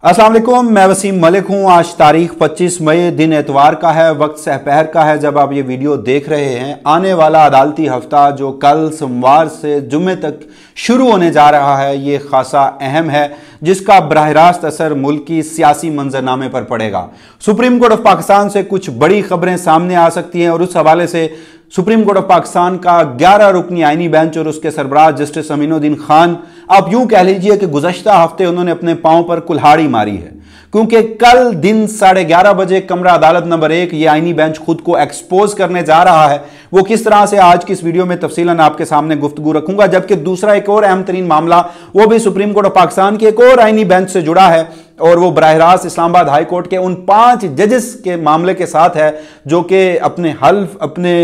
अस्सलाम वालेकुम, मैं वसीम मलिक हूँ। आज तारीख 25 मई दिन एतवार का है, वक्त सहपहर का है जब आप ये वीडियो देख रहे हैं। आने वाला अदालती हफ्ता जो कल सोमवार से जुम्मे तक शुरू होने जा रहा है, ये खासा अहम है जिसका बराह रास्त असर मुल्की सियासी मंजरनामे पर पड़ेगा। सुप्रीम कोर्ट ऑफ पाकिस्तान से कुछ बड़ी खबरें सामने आ सकती हैं और उस हवाले से सुप्रीम कोर्ट ऑफ पाकिस्तान का 11 रुकनी आईनी बेंच और उसके सरबराह जस्टिस अमीनुद्दीन खान, आप यूं कह लीजिए कि गुज़श्ता हफ्ते उन्होंने अपने पांव पर कुल्हाड़ी मारी है, क्योंकि कल दिन 11:30 बजे कमरा अदालत नंबर 1 ये आईनी बेंच खुद को एक्सपोज करने जा रहा है। वो किस तरह से आज की इस वीडियो में तफसीलन आपके सामने गुफ्तगू रखूंगा। जबकि दूसरा एक और अहम तरीन मामला वो भी सुप्रीम कोर्ट ऑफ पाकिस्तान के एक और आईनी बेंच से जुड़ा है और वो बराह रास्त इस्लामाबाद हाई कोर्ट के उन 5 जजेस के मामले के साथ है जो कि अपने हल्फ, अपने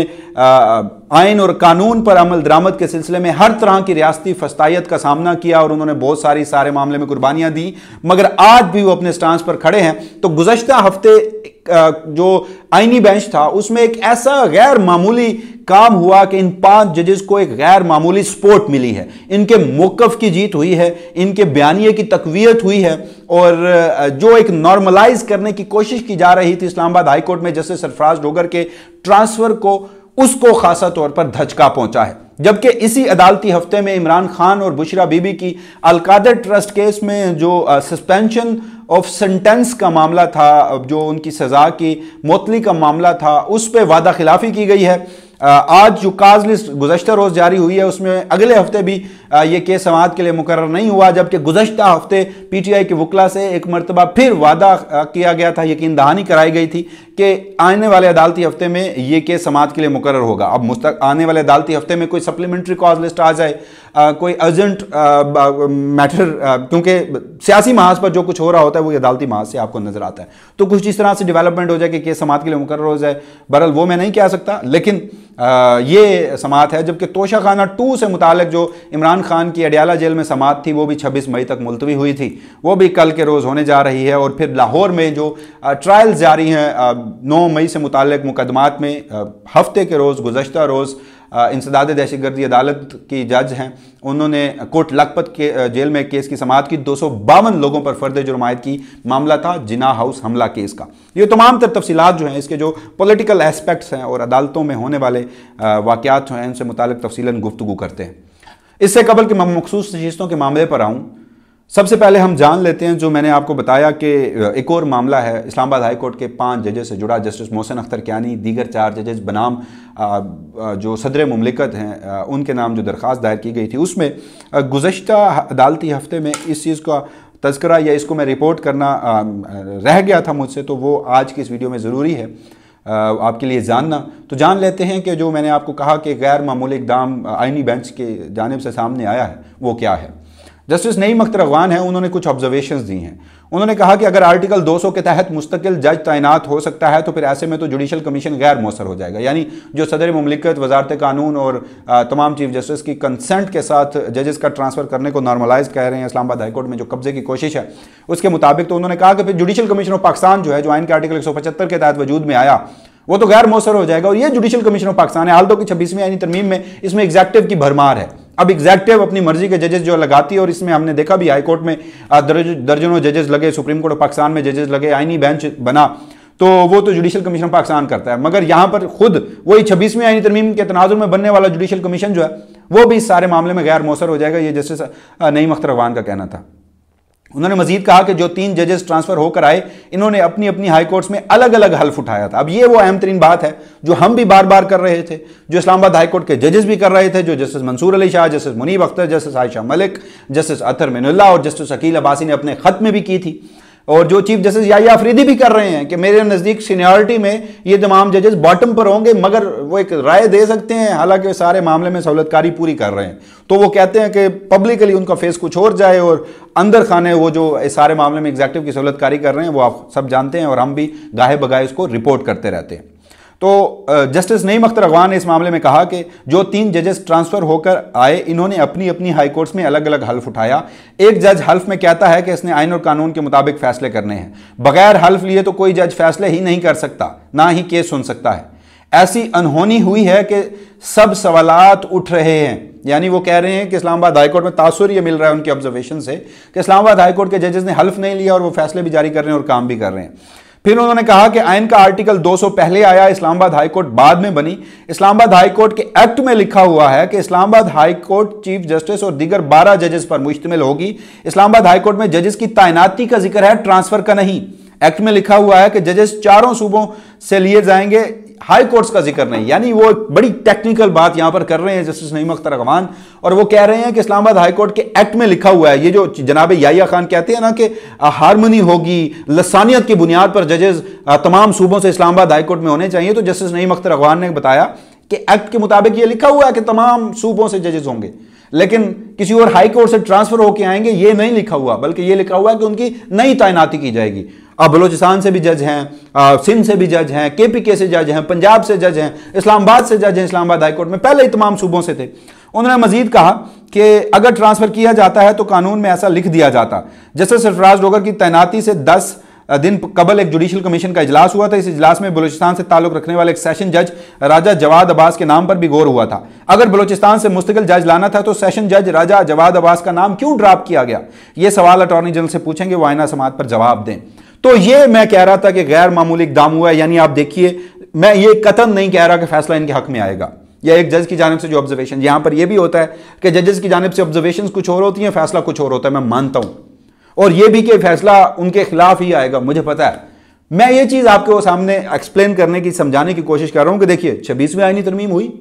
आइन और कानून पर अमल दरामद के सिलसिले में हर तरह की रियासती फस्तायत का सामना किया और उन्होंने बहुत सारे मामले में कुर्बानियां दी, मगर आज भी वो अपने स्टांस पर खड़े हैं। तो गुज़श्ता हफ्ते जो आईनी बेंच था उसमें एक ऐसा गैर मामूली काम हुआ कि इन 5 जजेस को एक गैर मामूली सपोर्ट मिली है, इनके मौक़िफ़ की जीत हुई है, इनके बयानिए की तक़वियत हुई है और जो एक नॉर्मलाइज करने की कोशिश की जा रही थी इस्लामाबाद हाई कोर्ट में जस्टिस सरफराज डोगर के ट्रांसफर को, उसको खासा तौर पर धचका पहुंचा है। जबकि इसी अदालती हफ्ते में इमरान खान और बुशरा बीबी की अलकादर ट्रस्ट केस में जो सस्पेंशन ऑफ सेंटेंस का मामला था, जो उनकी सजा की मुअत्तली का मामला था, उस पर वादा खिलाफी की गई है। आज जो काज लिस्ट गुज़श्ता रोज़ जारी हुई है उसमें अगले हफ्ते भी ये केस समाअत के लिए मुकर्रर नहीं हुआ, जबकि गुज़श्ता हफ्ते पीटीआई के वकला से एक मरतबा फिर वादा किया गया था, यकीन दहानी कराई गई थी कि आने वाले अदालती हफ्ते में ये केस समाअत के लिए मुकर्रर होगा। अब आने वाले अदालती हफ्ते में कोई सप्लीमेंट्री कॉज लिस्ट आ जाए, कोई अर्जेंट मैटर, क्योंकि सियासी महाज पर जो कुछ हो रहा होता है वो अदालती महाज से आपको नजर आता है, तो कुछ इस तरह से डेवलपमेंट हो जाए कि केस समाअत के लिए मुकर्रर हो जाए। बहरहाल वो मैं नहीं कह सकता, लेकिन ये समाअत है। जबकि तोशाखाना 2 से मुतालिक जो इमरान खान की अडियाला जेल में समाअत थी वो भी 26 मई तक मुलतवी हुई थी, वो भी कल के रोज़ होने जा रही है। और फिर लाहौर में जो ट्रायल्स जारी हैं 9 मई से मुतालिक मुकदमात में, हफ्ते के रोज़ गुज़श्ता रोज़ इंसदाद दहशतगर्दी अदालत की जज हैं, उन्होंने कोट लखपत के जेल में केस की समाअत की। 252 लोगों पर फर्द जुर्मायत की मामला था जिना हाउस हमला केस का। ये तमाम तर तफसीलात जो हैं, इसके जो पॉलिटिकल एस्पेक्ट्स हैं और अदालतों में होने वाले वाक़यात जो हैं, इनसे मुतालिक तफसीलन गुफ्तगू करते हैं। इससे कबल कि मैं मखसूस नशिस्तों के मामले पर आऊँ, सबसे पहले हम जान लेते हैं जो मैंने आपको बताया कि एक और मामला है इस्लामाबाद हाई कोर्ट के 5 जजेस से जुड़ा। जस्टिस मोहसिन अख्तर कियानी, दीगर 4 जजेस बनाम जो सदर मुमलिकत हैं उनके नाम जो दरख्वास्त दायर की गई थी, उसमें गुज़श्ता अदालती हफ्ते में इस चीज़ का तज़किरा या इसको मैं रिपोर्ट करना रह गया था मुझसे, तो वो आज की इस वीडियो में ज़रूरी है आपके लिए जानना। तो जान लेते हैं कि जो मैंने आपको कहा कि गैर मामूली इक़दाम आईनी बेंच के जानिब से सामने आया है वो क्या है। जस्टिस नईम अख्तर अगवान है, उन्होंने कुछ ऑब्जर्वेशंस दी हैं। उन्होंने कहा कि अगर आर्टिकल 200 के तहत मुस्तकिल जज तैनात हो सकता है तो फिर ऐसे में तो जुडिशल कमीशन गैर मौसर हो जाएगा, यानी जो सदर मुमलिकत, वजारत कानून और तमाम चीफ जस्टिस की कंसेंट के साथ जजेस का ट्रांसफ़र करने को नॉर्मलाइज कह रहे हैं इस्लामाबाद हाई कोर्ट में जो कब्जे की कोशिश है उसके मुताबिक। तो उन्होंने कहा कि फिर जुडिशल कमीशन ऑफ पाकिस्तान जो है, जो आइन के आर्टिकल 175 के तहत वजूद में आया, वो तो गैर मौसर हो जाएगा। और ये जुडिशल कमीशन ऑफ पाकिस्तान है, हाल तो की 26वीं आईनी तरमीम में इसमें एग्जेक्टिव की भरमार है। अब एग्जेक्टिव अपनी मर्जी के जजेस जो लगाती है, और इसमें हमने देखा भी हाई कोर्ट में दर्जनों जजेस लगे, सुप्रीम कोर्ट ऑफ पाकिस्तान में जजेस लगे, आईनी बेंच बना, तो वो तो जुडिशल कमीशन ऑफ पाकिस्तान करता है। मगर यहाँ पर खुद वही 26वीं आईनी तरमीम के तनाजुर में बनने वाला जुडिशल कमीशन जो है वो भी इस सारे मामले में गैर मौसर हो जाएगा, ये जस्टिस नईम अख्तर अगवान का कहना था। उन्होंने मजीद कहा कि जो 3 जजेस ट्रांसफर होकर आए, इन्होंने अपनी अपनी हाई कोर्ट्स में अलग अलग हल्फ उठाया था। अब ये वो अहम तरीन बात है जो हम भी बार बार कर रहे थे, जो इस्लामाबाद हाई कोर्ट के जजेस भी कर रहे थे, जो justice Mansoor Ali Shah, justice Munib Akhtar, justice Ayesha Malik, justice Athar Minallah और जस्टिस अकील अब्बासी ने अपने खत में भी की थी, और जो चीफ जस्टिस याहिया अफरीदी भी कर रहे हैं कि मेरे नज़दीक सीनियरिटी में ये तमाम जजेस बॉटम पर होंगे, मगर वो एक राय दे सकते हैं, हालांकि सारे मामले में सहूलतकारी पूरी कर रहे हैं। तो वो कहते हैं कि पब्लिकली उनका फेस कुछ और जाए और अंदर खाने वो जो इस सारे मामले में एग्जेक्टिव की सहूलतकारी कर रहे हैं वो आप सब जानते हैं, और हम भी गाहे बगाहे उसको रिपोर्ट करते रहते हैं। तो जस्टिस नईम अख्तर अगवान ने इस मामले में कहा कि जो 3 जजेस ट्रांसफर होकर आए, इन्होंने अपनी अपनी हाई कोर्ट्स में अलग अलग हल्फ उठाया। एक जज हल्फ में कहता है कि इसने आइन और कानून के मुताबिक फैसले करने हैं, बगैर हल्फ लिए तो कोई जज फैसले ही नहीं कर सकता, ना ही केस सुन सकता है। ऐसी अनहोनी हुई है कि सब सवालात उठ रहे हैं यानी वो कह रहे हैं कि इस्लामाबाद हाईकोर्ट में तासुर ये मिल रहा है उनके ऑब्जर्वेशन से कि इस्लामाबाद हाईकोर्ट के जजेस ने हल्फ नहीं लिया और वो फैसले भी जारी कर रहे हैं और काम भी कर रहे हैं। फिर उन्होंने कहा कि आइन का आर्टिकल 200 पहले आया, इस्लामाबाद हाईकोर्ट बाद में बनी। इस्लामाबाद हाईकोर्ट के एक्ट में लिखा हुआ है कि इस्लामाबाद हाईकोर्ट चीफ जस्टिस और दीगर 12 जजेस पर मुश्तमिल होगी। इस्लामाबाद हाईकोर्ट में जजेस की तैनाती का जिक्र है, ट्रांसफर का नहीं। एक्ट में लिखा हुआ है कि जजेस 4 सूबों से लिए जाएंगे, हाई कोर्ट्स का जिक्र नहीं। यानी वो एक बड़ी टेक्निकल बात यहां पर कर रहे हैं जस्टिस नईम अख्तर अगवान, और वो कह रहे हैं कि इस्लामाबाद हाईकोर्ट के एक्ट में लिखा हुआ है, ये जो जनाब याहिया खान कहते हैं ना कि हारमोनी होगी, लसानियत की बुनियाद पर जजेस तमाम सूबों से इस्लामाबाद हाईकोर्ट में होने चाहिए, तो जस्टिस नईम अख्तर अगवान ने बताया कि एक्ट के मुताबिक ये लिखा हुआ है कि तमाम सूबों से जजेस होंगे, लेकिन किसी और हाई कोर्ट से ट्रांसफर होकर आएंगे ये नहीं लिखा हुआ, बल्कि ये लिखा हुआ है कि उनकी नई तैनाती की जाएगी। अब बलोचिस्तान से भी जज हैं, सिंध से भी जज हैं, KPK से जज हैं, पंजाब से जज हैं, इस्लामाबाद से जज हैं, इस्लामाबाद हाईकोर्ट में पहले ही तमाम सूबों से थे। उन्होंने मजीद कहा कि अगर ट्रांसफर किया जाता है तो कानून में ऐसा लिख दिया जाता। जस्टिस सरफराज डोगर की तैनाती से 10 दिन कबल एक जुडिशल कमीशन का इजलास हुआ था। इस इजलास में बलूचिस्तान से ताल्लुक रखने वाले एक सेशन जज राजा जवाद अब्बास के नाम पर भी गौर हुआ था। अगर बलूचिस्तान से मुस्तकिल जज लाना था तो सेशन जज राजा जवाद अब्बास का नाम क्यों ड्रॉप किया गया? यह सवाल अटॉर्नी जनरल से पूछेंगे, वो आईना समात पर जवाब दें। तो ये मैं कह रहा था कि गैर मामूली इक़दाम हुआ है। यानी आप देखिए, मैं ये कतन नहीं कह रहा कि फैसला इनके हक में आएगा, या एक जज की जानिब से जो ऑब्जर्वेशन, यहां पर यह भी होता है कि जजेस की जानिब से ऑब्जर्वेशन कुछ और होती है, फैसला कुछ और होता है, मैं मानता हूं, और यह भी कि फैसला उनके खिलाफ ही आएगा, मुझे पता है। मैं ये चीज आपके सामने एक्सप्लेन करने की, समझाने की कोशिश कर रहा हूं कि देखिए 26वीं आईनी तरमीम हुई,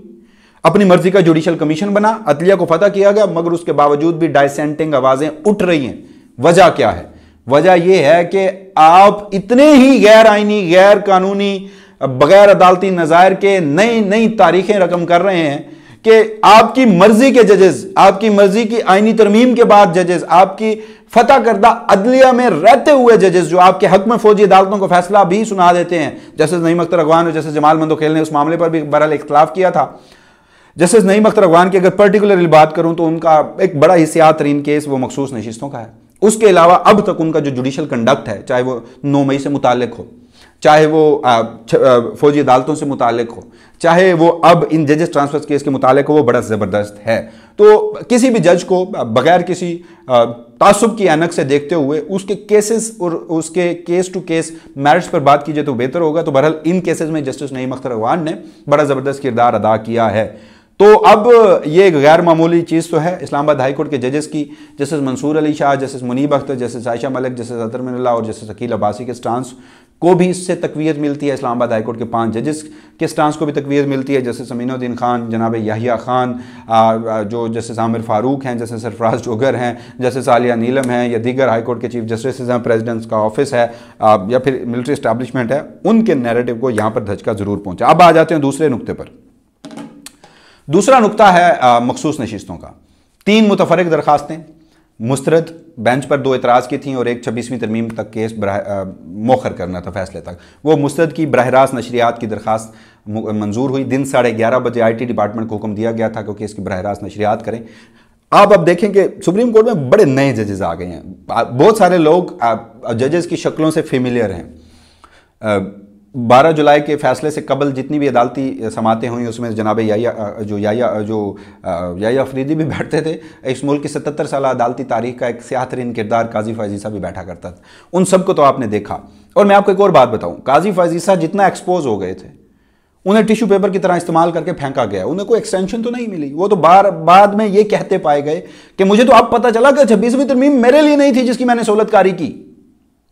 अपनी मर्जी का जुडिशल कमीशन बना, अदलिया को फतह किया गया, मगर उसके बावजूद भी डाइसेंटिंग आवाजें उठ रही हैं। वजह क्या है? वजह यह है कि आप इतने ही गैर आईनी, गैर कानूनी, बगैर अदालती नज़ायर के नई नई तारीखें रकम कर रहे हैं कि आपकी मर्जी के जजेस, आपकी मर्जी की आईनी तरमीम के बाद जजेस, आपकी फतह करदा अदलिया में रहते हुए जजेस जो आपके हक में फौजी अदालतों को फैसला भी सुना देते हैं। जस्टिस नईम अख्तर अगवान और जस्टिस जमाल मंदोखेल ने उस मामले पर भी बहरहाल इख्तलाफ किया था। जस्टिस नईम अख्तर अगवान की अगर पर्टिकुलरली बात करूं तो उनका एक बड़ा हिस्सात तरीन केस वो मखसूस नशिस्तों का है। उसके अलावा अब तक उनका जो जुडिशल कंडक्ट है, चाहे वो 9 मई से मुतालिक हो, चाहे वो फौजी अदालतों से मुतालिक हो, चाहे वो अब इन जजेस ट्रांसफर केस के मुतालिक हो, वो बड़ा ज़बरदस्त है। तो किसी भी जज को बगैर किसी तासुब की ऐनक से देखते हुए उसके केसेस और उसके केस टू केस मैरिट्स पर बात कीजिए तो बेहतर होगा। तो बहरहाल इन केसेस में जस्टिस नईम अख्तर अगवान ने बड़ा ज़बरदस्त किरदार अदा किया है। तो अब ये गैर मामूली चीज़ तो है इस्लामाबाद हाईकोर्ट के जजेस की, justice Mansoor Ali Shah, justice Munib Akhtar, justice Ayesha Malik, justice Athar Minallah और जस्टिस अकील अब्बासी के स्टांस को भी इससे तकवीत मिलती है। इस्लामाबाद हाईकोर्ट के 5 जजेस के स्टांस को भी तकवीत मिलती है। जस्टिस अमीनुद्दीन खान, जनाब याहिया खान, जो जस्टिस आमिर फारूक हैं, जस्टिस सरफराज डोगर हैं, जस्टिस आलिया नीलम हैं, या दीगर हाईकोर्ट के चीफ जस्टिस हैं, प्रेसिडेंट्स का ऑफिस है या फिर मिलिट्री इस्टेब्लिशमेंट है, उनके नैरेटिव को यहाँ पर धचका ज़रूर पहुँचा। अब आ जाते हैं दूसरे नुक्ते पर। दूसरा नुक्ता है मखसूस नशिस्तों का। 3 मुतफरिक दरखास्तें मुस्तरद, बेंच पर 2 एतराज़ की थी और एक 26वीं तरमीम तक केस मौखर करना था फैसले तक। वो मुस्तरद की बरह रास्त नशरियात की दरखास्त मंजूर हुई। दिन 11:30 बजे IT डिपार्टमेंट को हुक्म दिया गया था कि केस की बरह रास्त नशरियात करें। आप अब देखें कि सुप्रीम कोर्ट में बड़े नए जजेस आ गए हैं। बहुत सारे लोग जजेस की शक्लों से फेमिलियर हैं। 12 जुलाई के फैसले से कबल जितनी भी अदालती समातें हुई उसमें जनाब याहिया अफरीदी भी बैठते थे। इस मुल्क की 77 साल अदालती तारीख का एक सियाह तरीन किरदार काजी फैज़ ईसा भी बैठा करता था। उन सबको तो आपने देखा। और मैं आपको एक और बात बताऊं, काजी फैज़ ईसा जितना एक्सपोज हो गए थे, उन्हें टिश्यू पेपर की तरह इस्तेमाल करके फेंका गया। उन्हें कोई एक्सटेंशन तो नहीं मिली। वो तो बाद में ये कहते पाए गए कि मुझे तो अब पता चला कि 26वीं तरमीम मेरे लिए नहीं थी जिसकी मैंने सहूलतकारी की,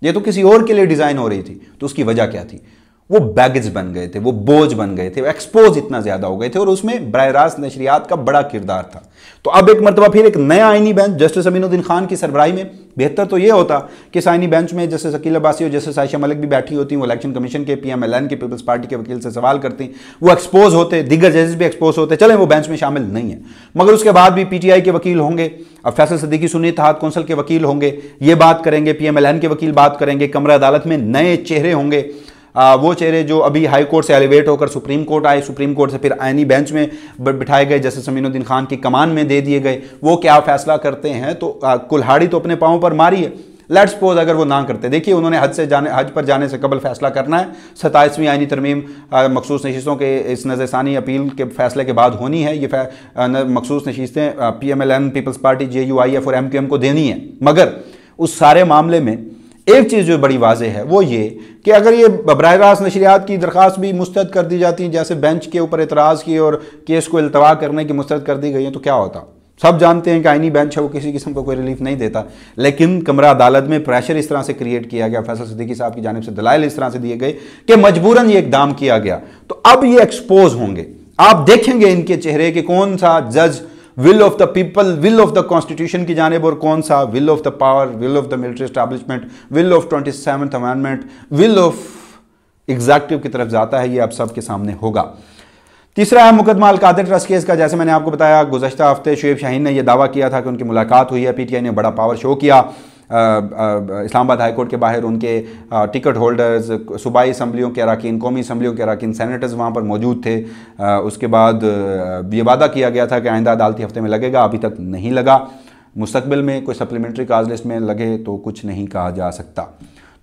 ये तो किसी और के लिए डिज़ाइन हो रही थी। तो उसकी वजह क्या थी? वो बैगेज बन गए थे, वो बोझ बन गए थे, वो एक्सपोज इतना ज्यादा हो गए थे और उसमें बरह रास्त नशरियात का बड़ा किरदार था। तो अब एक मरतबा फिर एक नया आईनी बेंच जस्टिस अमीनुद्दीन खान की सरबराही में, बेहतर तो ये होता कि इस आईनी बेंच में जस्टिस अकील अब्बासी और जस्टिस आयशा मलिक भी बैठी होती, वो इलेक्शन कमीशन के, PMLN के, पीपल्स पार्टी के वकील से सवाल करती, वो एक्सपोज होते, दीगर जजेस भी एक्सपोज होते। चले वो बेंच में शामिल नहीं है, मगर उसके बाद भी PTI के वकील होंगे, अब फैसल सिद्दीकी सुन्नी इत्तेहाद कौंसिल के वकील होंगे, ये बात करेंगे, PMLN के वकील बात करेंगे, कमरा अदालत में नए चेहरे होंगे, वो चेहरे जो अभी हाई कोर्ट से एलिवेट होकर सुप्रीम कोर्ट आए, सुप्रीम कोर्ट से फिर आईनी बेंच में बिठाए गए, जस्टिस अमीनुद्दीन खान की कमान में दे दिए गए, वो क्या फैसला करते हैं। तो कुल्हाड़ी तो अपने पांव पर मारी है, लेट्स सपोज अगर वो ना करते, देखिए उन्होंने हज पर जाने से कबल फैसला करना है, 27वीं आईनी तरमीम मखसूस नशीस्तों के इस नज़रसानी अपील के फैसले के बाद होनी है। ये मखसूस नशीस्तें PMLN, पीपल्स पार्टी, JUIF और MQM को देनी है। मगर उस सारे मामले में एक चीज़ जो बड़ी वाज़ेह है वो ये कि अगर ये बराह रास्त नशरियात की दरख्वास्त भी मुस्तरद कर दी जाती, जैसे बेंच के ऊपर एतराज़ की और केस को इल्तवा करने की मुस्तरद कर दी गई है, तो क्या होता? सब जानते हैं कि आईनी बेंच है वो किसी किस्म को कोई रिलीफ नहीं देता, लेकिन कमरा अदालत में प्रेशर इस तरह से क्रिएट किया गया, फैसल सिद्दीकी साहब की जानिब से दलाइल इस तरह से दिए गए कि मजबूरन ये इकदाम किया गया। तो अब ये एक्सपोज होंगे, आप देखेंगे इनके चेहरे कि कौन सा जज will of the people, will of the constitution की जानिब और कौन सा will of the power, will of the military establishment, will of 27th amendment, will of executive की तरफ जाता है। ये आप सबके सामने होगा। तीसरा है मुकदमा अलकादिर ट्रस्ट केस का। जैसे मैंने आपको बताया, गुज़श्ता हफ्ते शुएब शाहीन ने यह दावा किया था कि उनकी मुलाकात हुई है, PTI ने बड़ा पावर शो किया। इस्लामाबाद हाई कोर्ट के बाहर उनके टिकट होल्डर्स, सूबाई असम्बलियों के अरकान, कौमी असम्बलियों के अरकान, सेनेटर्स वहाँ पर मौजूद थे। उसके बाद ये वादा किया गया था कि आइंदा अदालती हफ्ते में लगेगा, अभी तक नहीं लगा। मुस्तकबिल में कोई सप्लीमेंट्री काज लिस्ट में लगे तो कुछ नहीं कहा जा सकता।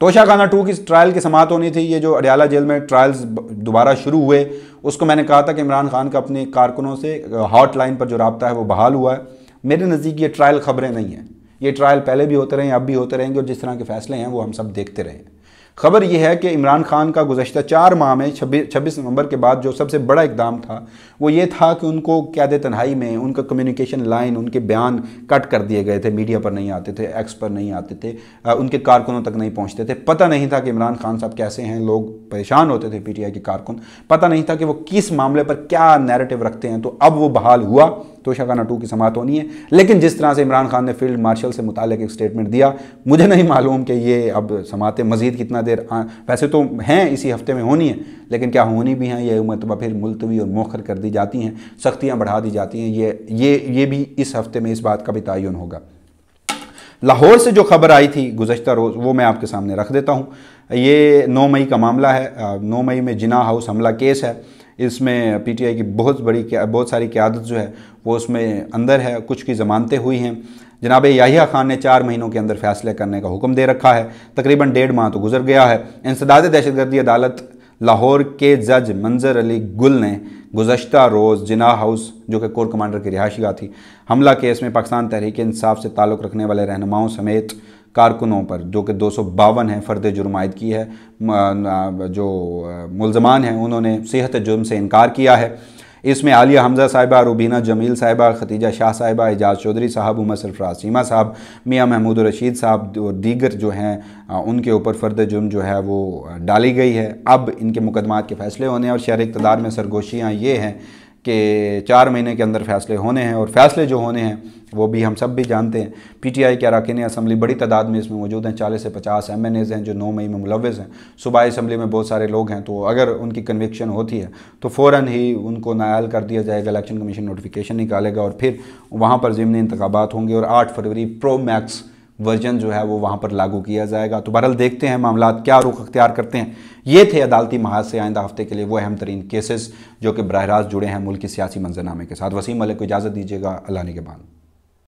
तोशाखाना 2 की ट्रायल की समाअत होनी थी। ये जो अडयाला जेल में ट्रायल्स दोबारा शुरू हुए, उसको मैंने कहा था कि इमरान खान का अपने कारकुनों से हॉटलाइन पर जो रब्ता है वो बहाल हुआ है। मेरे नज़दीक ये ट्रायल खबरें नहीं हैं, ये ट्रायल पहले भी होते रहे, अब भी होते रहेंगे, और जिस तरह के फैसले हैं वो हम सब देखते रहे। खबर यह है कि इमरान खान का गुज़श्ता 4 माह में 26 नवंबर के बाद जो सबसे बड़ा इकदाम था वो ये था कि उनको क़ैद तन्हाई में उनका कम्युनिकेशन लाइन, उनके बयान कट कर दिए गए थे, मीडिया पर नहीं आते थे, एक्स पर नहीं आते थे, उनके कारकुनों तक नहीं पहुँचते थे। पता नहीं था कि इमरान खान साहब कैसे हैं, लोग परेशान होते थे PTI के कारकुन, पता नहीं था कि वो किस मामले पर क्या नैरेटिव रखते हैं। तो अब वो बहाल हुआ, तोशाखाना 2 की समाअत होनी है। लेकिन जिस तरह से इमरान खान ने फील्ड मार्शल से मुताल्लिक एक स्टेटमेंट दिया, मुझे नहीं मालूम कि ये अब समाअतें मज़ीद कितना देर, वैसे तो हैं इसी हफ्ते में होनी है, लेकिन क्या होनी भी हैं ये मरतबा फिर मुलतवी और मौखर कर दी जाती हैं, सख्तियाँ बढ़ा दी जाती हैं। ये भी इस हफ्ते में इस बात का भी तयन होगा। लाहौर से जो खबर आई थी गुज़श्ता रोज़, वो मैं आपके सामने रख देता हूँ। ये 9 मई का मामला है। 9 मई में जिना हाउस हमला केस है। इसमें PTI की बहुत सारी क़यादत जो है वो उसमें अंदर है, कुछ की ज़मानतें हुई हैं। जनाब याहिया खान ने 4 महीनों के अंदर फैसले करने का हुक्म दे रखा है। तकरीबन 1.5 माह तो गुजर गया है। इंसदाद दहशतगर्दी अदालत लाहौर के जज मंजर अली गुल ने गुज़श्ता रोज़ जिना हाउस, जो कि कोर कमांडर की रिहायशगाह थी, हमला केस में पाकिस्तान तहरीक इंसाफ से ताल्लुक़ रखने वाले रहनुमाओं समेत कारकुनों पर, जो कि 252 हैं, फ़र्द जुर्म आयद की है। जो मुल्ज़मान हैं उन्होंने सेहत जुर्म से इनकार किया है। इसमें आलिया हमज़ा साहिबा, रुबीना जमील साहिबा, खतीजा शाह साहिबा, एजाज चौधरी साहब, उमर सरफराज सीमा साहब, मियाँ महमूद रशीद साहब और दीगर जो हैं उनके ऊपर फ़र्द जुर्म जो है वो डाली गई है। अब इनके मुकदमात के फ़ैसले होने हैं और शहर इक़्तिदार में सरगोशियाँ ये हैं कि 4 महीने के अंदर फ़ैसले होने हैं, और फ़ैसले जो होने हैं वो भी हम सब भी जानते हैं। PTI के अरकान असम्बली बड़ी तादाद में इसमें मौजूद हैं, 40 से 50 MNAs हैं जो 9 मई में मुलव्वस हैं। सूबाई असम्बली में बहुत सारे लोग हैं, तो अगर उनकी कन्विक्शन होती है तो फ़ौरन ही उनको नायल कर दिया जाएगा, इलेक्शन कमीशन नोटिफिकेशन निकालेगा और फिर वहाँ पर ज़िमनी इंतखाबात होंगे और 8 फरवरी प्रो मैक्स वर्जन जो है वो वहाँ पर लागू किया जाएगा। तो बहरहाल देखते हैं मामला क्या रुख अख्तियार करते हैं। ये थे अदालती महाज से आइंदा हफ्ते के लिए वो अहम तरीन केसेस जो कि बराह रास्त जुड़े हैं मुल्क की सियासी मंजरनामे के साथ। वसीम मलिक को इजाज़त दीजिएगा। अल्लाह निगहबान।